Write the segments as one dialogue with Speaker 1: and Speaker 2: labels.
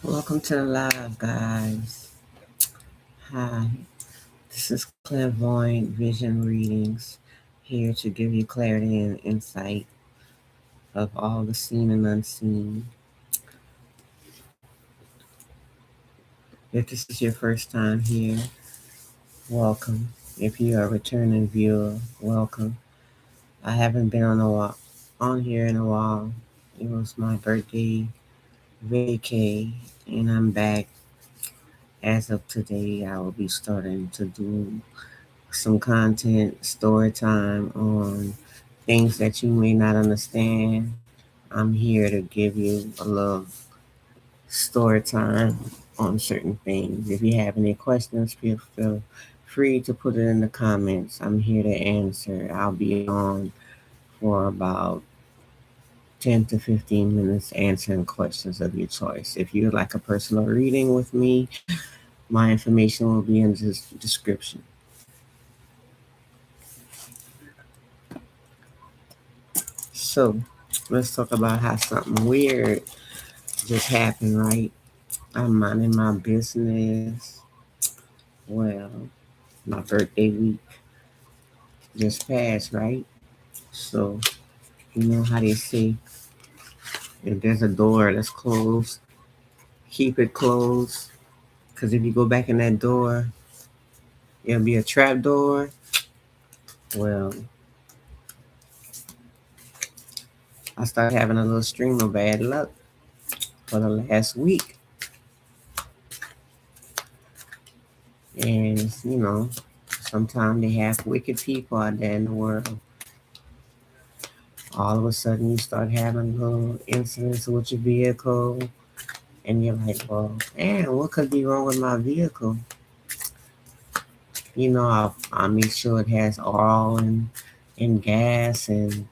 Speaker 1: Welcome to the live, guys. Hi, this is Clairvoyant Vision Readings, here to give you clarity and insight of all the seen and unseen. If this is your first time here, welcome. If you are a returning viewer, welcome. I haven't been on here in a while. It was my birthday vacay, and I'm back. As of today, I will be starting to do some content, story time on things that you may not understand. I'm here to give you a little story time on certain things. If you have any questions, feel free to put it in the comments. I'm here to answer. I'll be on for about 10 to 15 minutes answering questions of your choice. If you'd like a personal reading with me, my information will be in the description. So, let's talk about how something weird just happened, right? I'm minding my business. Well, my birthday week just passed, right? So, you know how they say if there's a door that's closed, keep it closed. Because if you go back in that door, it'll be a trap door. Well, I started having a little stream of bad luck for the last week. And, sometimes they have wicked people out there in the world. All of a sudden, you start having little incidents with your vehicle, and you're like, well, man, what could be wrong with my vehicle? I make sure it has oil and gas, and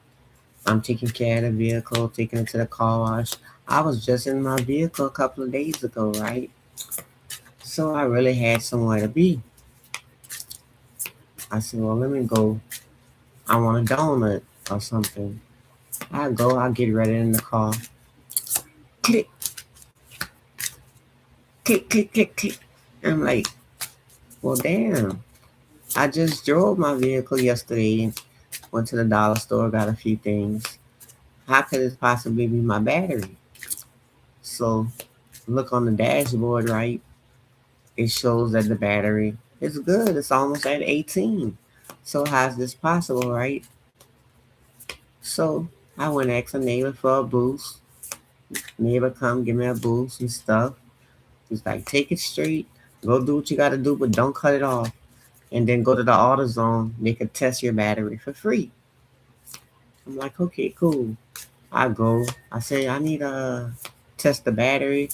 Speaker 1: I'm taking care of the vehicle, taking it to the car wash. I was just in my vehicle a couple of days ago, right? So I really had somewhere to be. I said, well, let me go. I want a donut or something. I get ready in the car. Click, click, click, click, click. I'm like, well, damn. I just drove my vehicle yesterday and went to the dollar store, got a few things. How could it possibly be my battery? So look on the dashboard, right? It shows that the battery is good. It's almost at 18. So how's this possible, right? So I went and asked a neighbor for a boost. Neighbor come give me a boost and stuff. He's like, take it straight. Go do what you gotta do, but don't cut it off. And then go to the AutoZone. They could test your battery for free. I'm like, okay, cool. I go. I say I need to test the battery.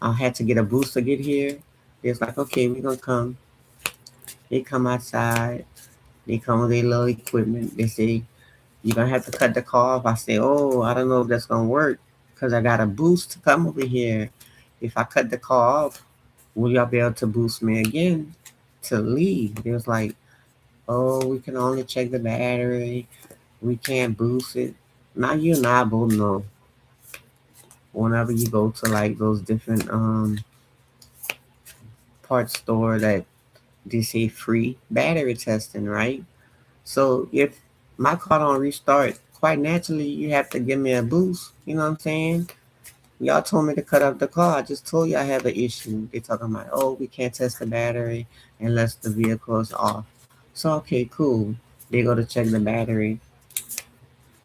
Speaker 1: I had to get a boost to get here. It's like, okay, we're gonna come. They come outside. They come with their little equipment. They say you're gonna have to cut the car off. I say, oh, I don't know if that's gonna work because I got a boost to come over here. If I cut the car off, will y'all be able to boost me again to leave? They was like, oh, we can only check the battery. We can't boost it. Now you and I both know whenever you go to like those different parts store that they say free battery testing, right? So if my car don't restart, quite naturally you have to give me a boost. You know what I'm saying? Y'all told me to cut up the car. I just told you I have an issue. They talking about, oh, we can't test the battery unless the vehicle is off. So okay, cool. They go to check the battery.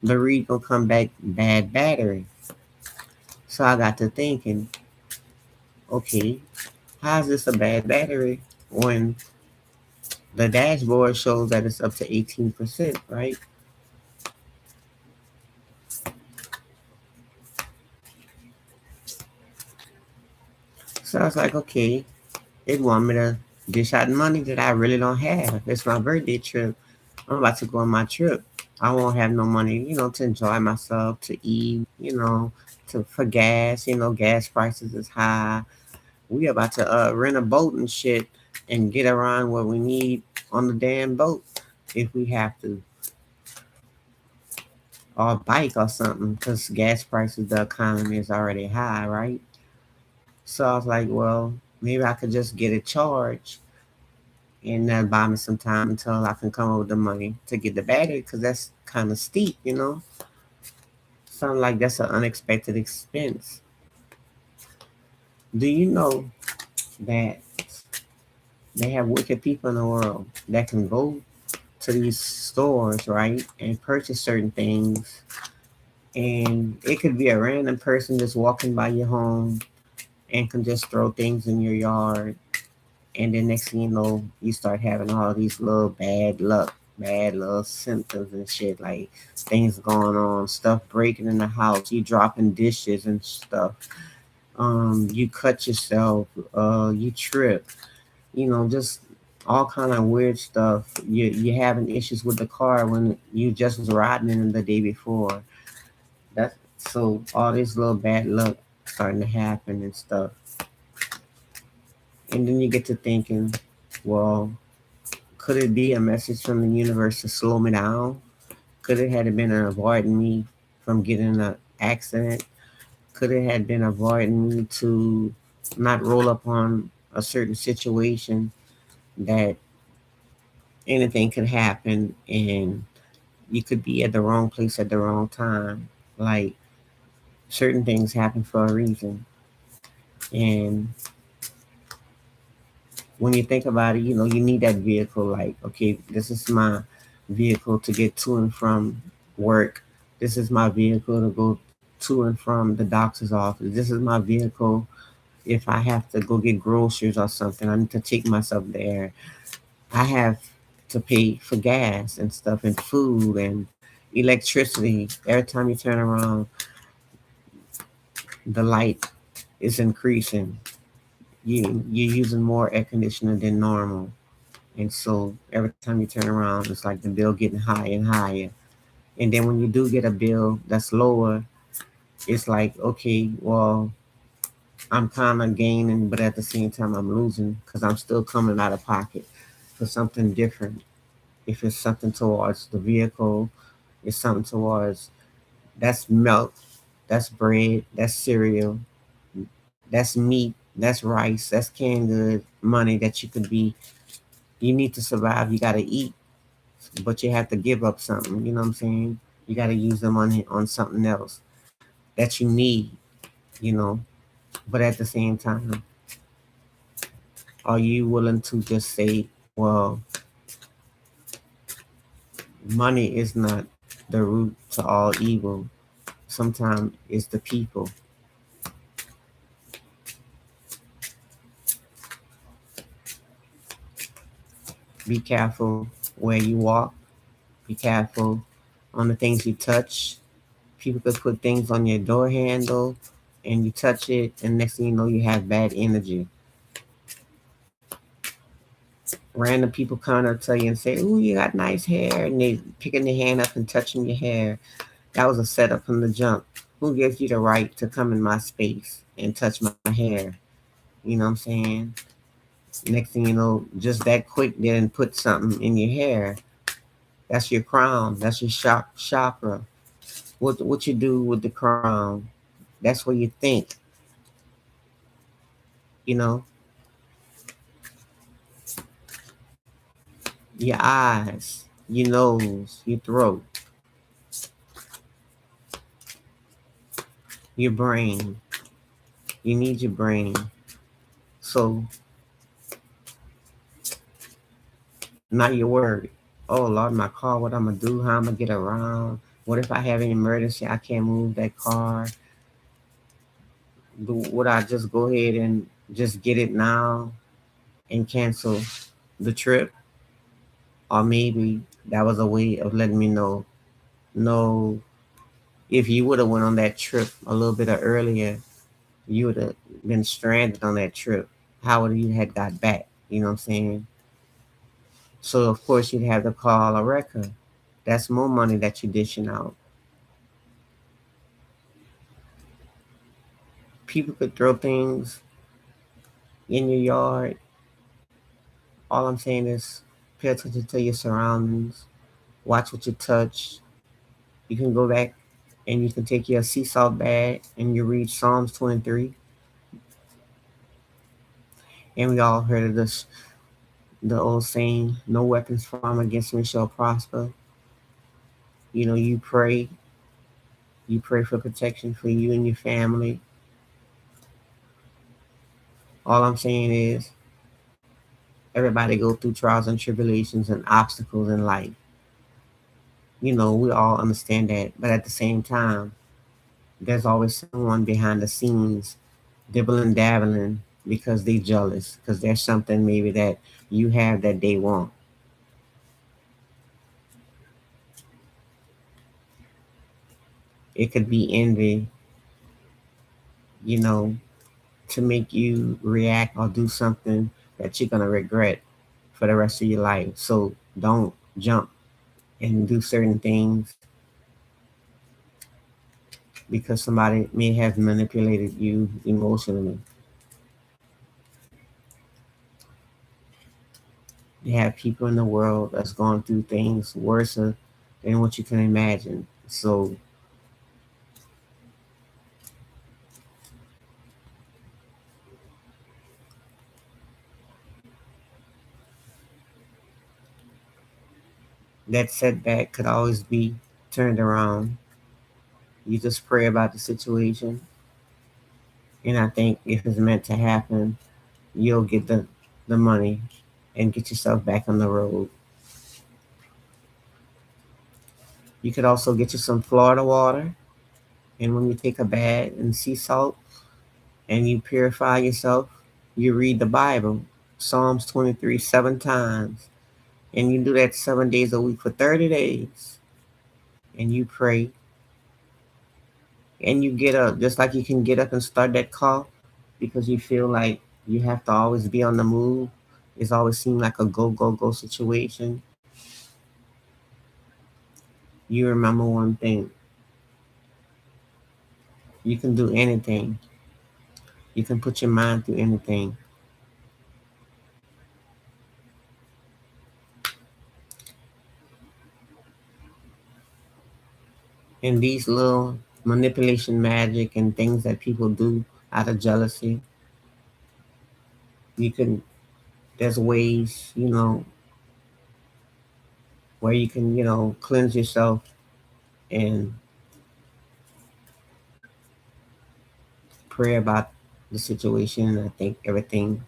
Speaker 1: The read gonna come back bad battery. So I got to thinking, okay, how's this a bad battery when the dashboard shows that it's up to 18%, right? So I was like, okay, it want me to dish out money that I really don't have. It's my birthday trip. I'm about to go on my trip. I won't have no money, to enjoy myself, to eat, to for gas. Gas prices is high. We about to rent a boat and shit and get around what we need on the damn boat if we have to, or bike or something, because gas prices, the economy is already high, right? So I was like, well, maybe I could just get it charged and that buy me some time until I can come up with the money to get the battery because that's kind of steep, you know? Sound like that's an unexpected expense. Do you know that they have wicked people in the world that can go to these stores, right, and purchase certain things? And it could be a random person just walking by your home and can just throw things in your yard. And then next thing you know, you start having all these little bad luck, bad little symptoms and shit, like things going on, stuff breaking in the house, you dropping dishes and stuff. You cut yourself, you trip, just all kind of weird stuff. You having issues with the car when you just was riding in it the day before. That's so all this little bad luck starting to happen and stuff. And then you get to thinking, well, could it be a message from the universe to slow me down? Could it have been avoiding me from getting in an accident? Could it have been avoiding me to not roll up on a certain situation that anything could happen and you could be at the wrong place at the wrong time? Like certain things happen for a reason. And when you think about it, you need that vehicle. Like, okay, this is my vehicle to get to and from work. This is my vehicle to go to and from the doctor's office. This is my vehicle if I have to go get groceries or something. I need to take myself there. I have to pay for gas and stuff and food and electricity. Every time you turn around, the light is increasing. You're using more air conditioner than normal. And so every time you turn around, it's like the bill getting higher and higher. And then when you do get a bill that's lower, it's like, okay, well, I'm kind of gaining, but at the same time, I'm losing because I'm still coming out of pocket for something different. If it's something towards the vehicle, it's something towards that's milk, that's bread, that's cereal, that's meat, that's rice, that's canned good money that you need to survive. You got to eat, but you have to give up something. You know what I'm saying? You got to use the money on something else that you need, you know. But at the same time, are you willing to just say, well, money is not the root to all evil? Sometimes it's the people. Be careful where you walk. Be careful on the things you touch. People could put things on your door handle and you touch it, and next thing you know, you have bad energy. Random people come up to you and say, "Ooh, you got nice hair," and they picking their hand up and touching your hair. That was a setup from the jump. Who gives you the right to come in my space and touch my hair? You know what I'm saying? Next thing you know, just that quick, they didn't put something in your hair. That's your crown. That's your chakra. What you do with the crown? That's what you think. You know, your eyes, your nose, your throat, your brain. You need your brain. So now you're worried. Oh Lord, my car, what I'm gonna do, how I'm gonna get around. What if I have an emergency? I can't move that car. Would I just go ahead and just get it now and cancel the trip? Or maybe that was a way of letting me know, no, if you would have went on that trip a little bit earlier, you would have been stranded on that trip. How would you had got back? You know what I'm saying? So of course you'd have to call a wrecker. That's more money that you're dishing out. People could throw things in your yard. All I'm saying is pay attention to your surroundings. Watch what you touch. You can go back and you can take your sea salt bag and you read Psalms 23. And we all heard of this, the old saying, no weapons formed against me shall prosper. You know, you pray for protection for you and your family. All I'm saying is everybody go through trials and tribulations and obstacles in life. You know, we all understand that. But at the same time, there's always someone behind the scenes dibbling dabbling because they jealous, because there's something maybe that you have that they want. It could be envy, you know, to make you react or do something that you're gonna regret for the rest of your life. So don't jump and do certain things because somebody may have manipulated you emotionally. They have people in the world that's going through things worse than what you can imagine. So that setback could always be turned around. You just pray about the situation, and I think if it's meant to happen, you'll get the money and get yourself back on the road. You could also get you some Florida water, and when you take a bath in sea salt and you purify yourself, you read the Bible, Psalms 23, 7 times, and you do that 7 days a week for 30 days, and you pray, and you get up, just like you can get up and start that car because you feel like you have to always be on the move. It's always seemed like a go, go, go situation. You remember one thing: you can do anything, you can put your mind through anything. And these little manipulation magic and things that people do out of jealousy, you can, there's ways, where you can, cleanse yourself and pray about the situation. I think everything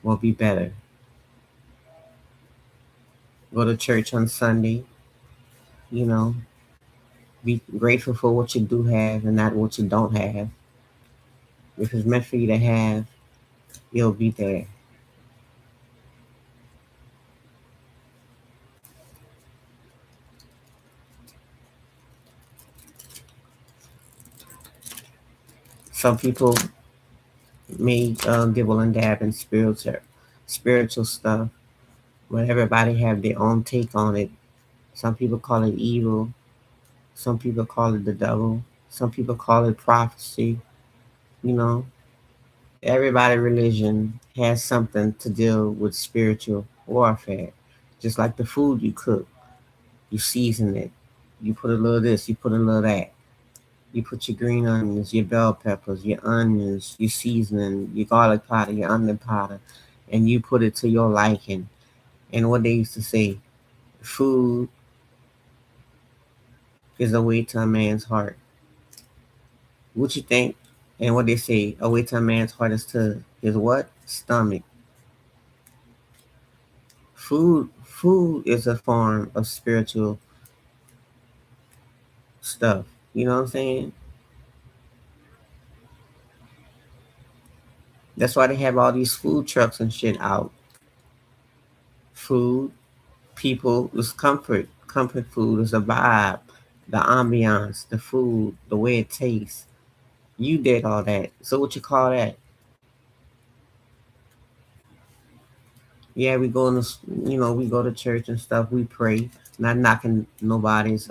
Speaker 1: will be better. Go to church on Sunday, you know, be grateful for what you do have and not what you don't have. If it's meant for you to have, it'll be there. Some people may dibble and dab in spiritual stuff, but everybody have their own take on it. Some people call it evil. Some people call it the devil. Some people call it prophecy. You know, everybody religion has something to deal with spiritual warfare. Just like the food you cook, you season it. You put a little of this, you put a little of that. You put your green onions, your bell peppers, your onions, your seasoning, your garlic powder, your onion powder, and you put it to your liking. And what they used to say, food is a way to a man's heart. What you think? And what they say, a way to a man's heart is to his what? Stomach. Food is a form of spiritual stuff. You know what I'm saying? That's why they have all these food trucks and shit out. Food, people, is comfort. Comfort food is a vibe, the ambiance, the food, the way it tastes. You did all that. So what you call that? Yeah, we go in the, we go to church and stuff. We pray, not knocking nobody's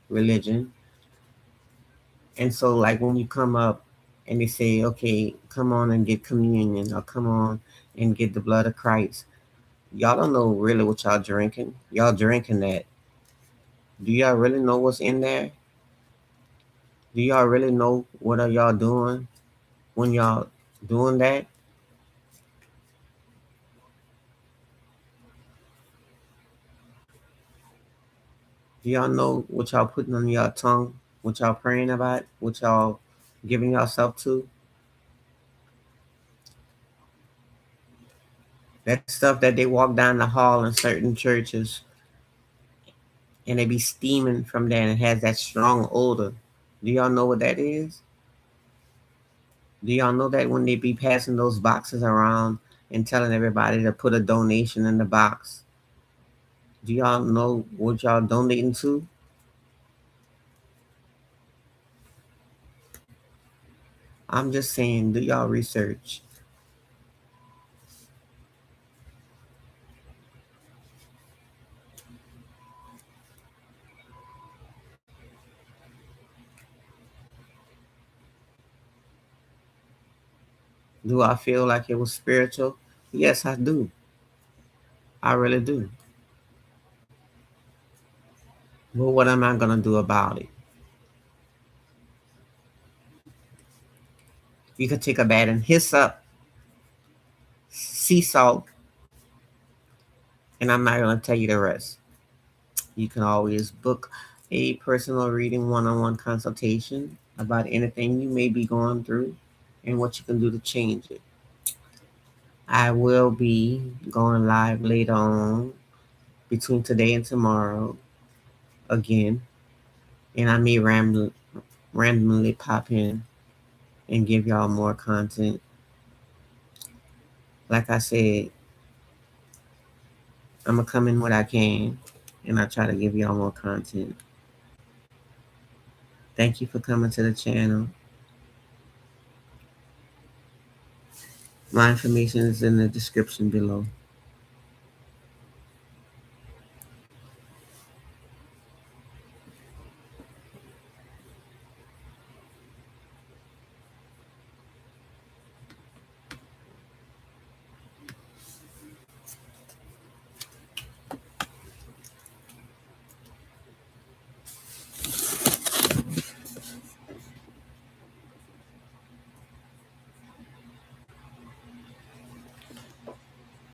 Speaker 1: religion. And so, like, when you come up and they say, okay, come on and get communion or come on and get the blood of Christ, y'all don't know really what y'all drinking. Y'all drinking that. Do y'all really know what's in there? Do y'all really know what are y'all doing when y'all doing that? Do y'all know what y'all putting on your tongue? What y'all praying about? What y'all giving yourself to? That stuff that they walk down the hall in certain churches and they be steaming from there and it has that strong odor. Do y'all know what that is? Do y'all know that when they be passing those boxes around and telling everybody to put a donation in the box? Do y'all know what y'all donating to? I'm just saying, do y'all research? Do I feel like it was spiritual? Yes, I do. I really do. But what am I going to do about it? You could take a bat and hiss up sea salt, and I'm not going to tell you the rest. You can always book a personal reading one on one consultation about anything you may be going through and what you can do to change it. I will be going live later on between today and tomorrow again, and I may randomly pop in and give y'all more content. Like I said, I'm gonna come in what I can, and I try to give y'all more content. Thank you for coming to the channel. My information is in the description below.